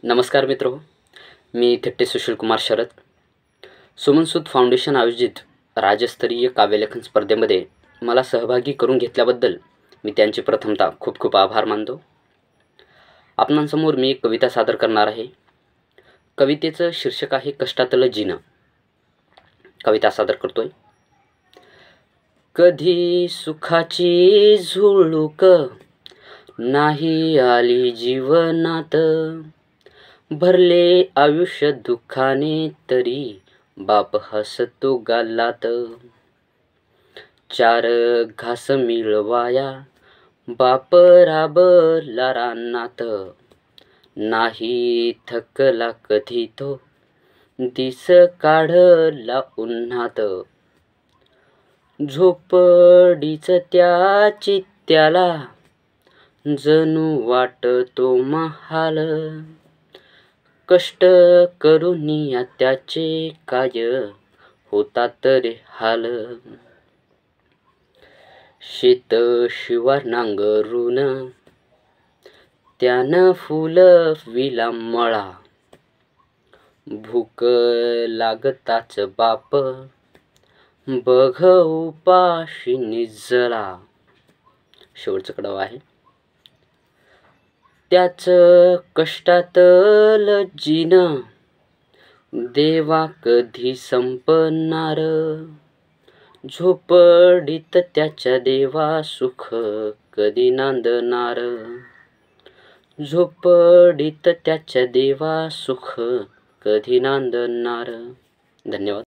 नमस्कार मित्र मी थिट्टे सुशील कुमार शरद सुमन सूद फाउंडेशन आयोजित राज्यस्तरीय काव्यलेखन स्पर्धेमध्ये मला सहभागी करून घेतल्याबद्दल मी त्यांचे प्रथमतः खूप खूप आभार मानतो। आपणांसमोर मी एक कविता सादर करणार आहे। कवितेचं शीर्षक आहे कष्टातलं जीणं। कविता सादर करतोय। कधी सुखाची झुळूक नाही आली जीवनात, भरले आयुष्य दुःखाने तरी बाप हसतो गालात। चार घास मिळवाया बाप राबला रानात, नाही थकला कधी तो दिस काढला उन्हात। झोपडीच त्या चित्त्याला जणू वाटतो महाल, कष्ट करूनिया त्याचे काय होतात रे हाल। शेत शिवार नांगरून त्यानं फुलविला मळा, भूक लागताच बाप बघ उपाशी निजला। शेवटचं कडव आहे। त्याच कष्टातलं जीणं देवा कधी संपणार, झोपडीत त्याच्या देवा सुख कधी नांदणार। झोपडीत त्याच्या देवा सुख कधी नांदणार। धन्यवाद।